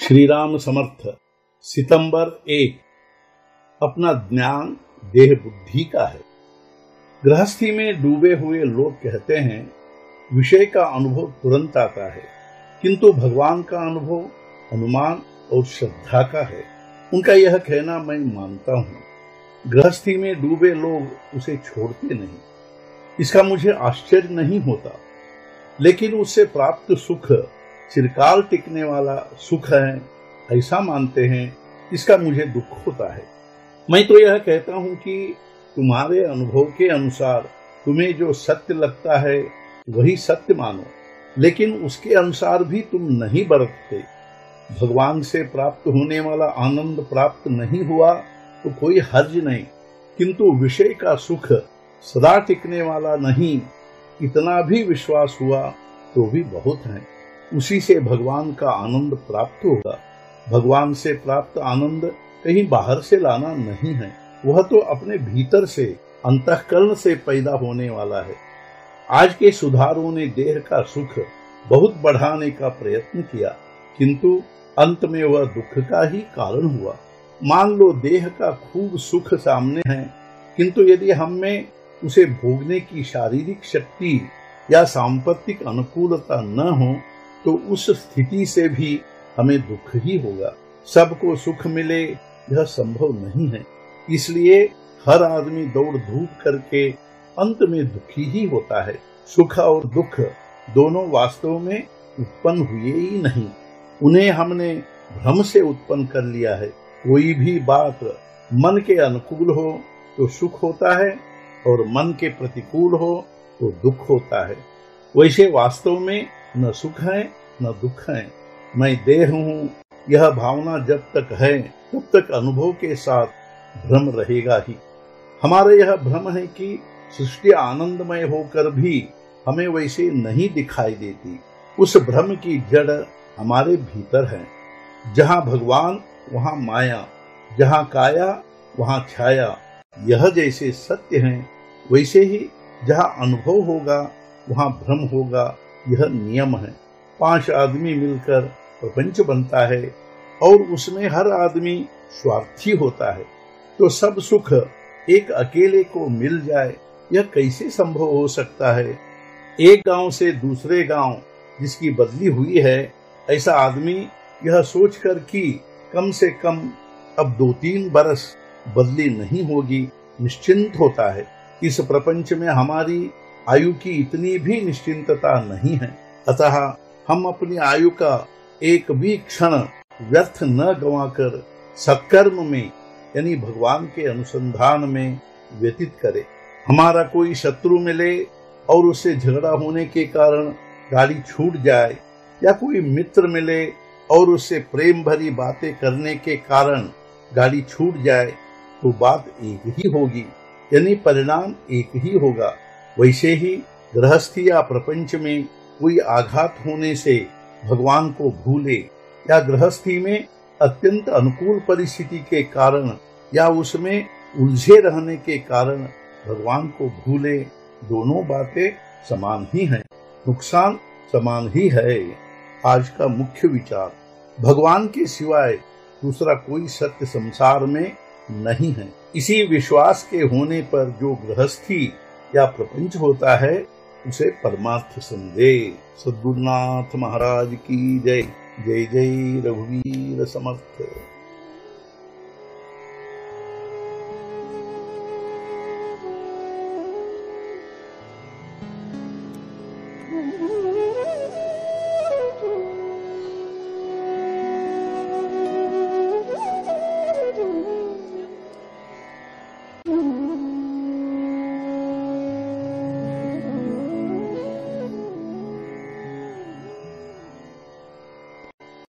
श्री राम समर्थ। सितंबर 1। अपना ज्ञान देह बुद्धि का है। गृहस्थी में डूबे हुए लोग कहते हैं विषय का अनुभव तुरंत आता है, किंतु भगवान का अनुभव अनुमान और श्रद्धा का है। उनका यह कहना मैं मानता हूँ। गृहस्थी में डूबे लोग उसे छोड़ते नहीं, इसका मुझे आश्चर्य नहीं होता, लेकिन उससे प्राप्त सुख चिरकाल टिकने वाला सुख है ऐसा मानते हैं, इसका मुझे दुख होता है। मैं तो यह कहता हूं कि तुम्हारे अनुभव के अनुसार तुम्हें जो सत्य लगता है वही सत्य मानो, लेकिन उसके अनुसार भी तुम नहीं बरतते। भगवान से प्राप्त होने वाला आनंद प्राप्त नहीं हुआ तो कोई हर्ज नहीं, किंतु विषय का सुख सदा टिकने वाला नहीं, इतना भी विश्वास हुआ तो भी बहुत है। उसी से भगवान का आनंद प्राप्त होगा। भगवान से प्राप्त आनंद कहीं बाहर से लाना नहीं है, वह तो अपने भीतर से अंतःकरण से पैदा होने वाला है। आज के सुधारों ने देह का सुख बहुत बढ़ाने का प्रयत्न किया, किंतु अंत में वह दुख का ही कारण हुआ। मान लो देह का खूब सुख सामने है, किंतु यदि हम में उसे भोगने की शारीरिक शक्ति या सांपत्तिक अनुकूलता न हो तो उस स्थिति से भी हमें दुख ही होगा। सबको सुख मिले यह संभव नहीं है, इसलिए हर आदमी दौड़ धूप करके अंत में दुखी ही होता है। सुख और दुख दोनों वास्तव में उत्पन्न हुए ही नहीं, उन्हें हमने भ्रम से उत्पन्न कर लिया है। कोई भी बात मन के अनुकूल हो तो सुख होता है और मन के प्रतिकूल हो तो दुख होता है। वैसे वास्तव में न सुख है न दुख है। मैं देह हूँ, यह भावना जब तक है तब तक अनुभव के साथ भ्रम रहेगा ही। हमारा यह भ्रम है कि सृष्टि आनंदमय होकर भी हमें वैसे नहीं दिखाई देती। उस भ्रम की जड़ हमारे भीतर है। जहाँ भगवान वहाँ माया, जहाँ काया वहाँ छाया, यह जैसे सत्य है वैसे ही जहाँ अनुभव होगा वहाँ भ्रम होगा, यह नियम है। 5 आदमी मिलकर प्रपंच बनता है और उसमें हर आदमी स्वार्थी होता है, तो सब सुख एक अकेले को मिल जाए यह कैसे संभव हो सकता है। एक गांव से दूसरे गांव जिसकी बदली हुई है, ऐसा आदमी यह सोचकर कि कम से कम अब 2-3 बरस बदली नहीं होगी निश्चिंत होता है। इस प्रपंच में हमारी आयु की इतनी भी निश्चिंतता नहीं है, अतः हम अपनी आयु का एक भी क्षण व्यर्थ न गंवाकर सत्कर्म में यानी भगवान के अनुसंधान में व्यतीत करें। हमारा कोई शत्रु मिले और उससे झगड़ा होने के कारण गाड़ी छूट जाए, या कोई मित्र मिले और उससे प्रेम भरी बातें करने के कारण गाड़ी छूट जाए, तो बात एक ही होगी, यानी परिणाम एक ही होगा। वैसे ही गृहस्थी या प्रपंच में कोई आघात होने से भगवान को भूले, या गृहस्थी में अत्यंत अनुकूल परिस्थिति के कारण या उसमें उलझे रहने के कारण भगवान को भूले, दोनों बातें समान ही हैं, नुकसान समान ही है। आज का मुख्य विचार, भगवान के सिवाय दूसरा कोई सत्य संसार में नहीं है। इसी विश्वास के होने पर जो गृहस्थी या प्रपंच होता है उसे परमार्थ समझे। सद्गुरुनाथ महाराज की जय। जय जय रघुवीर समर्थ।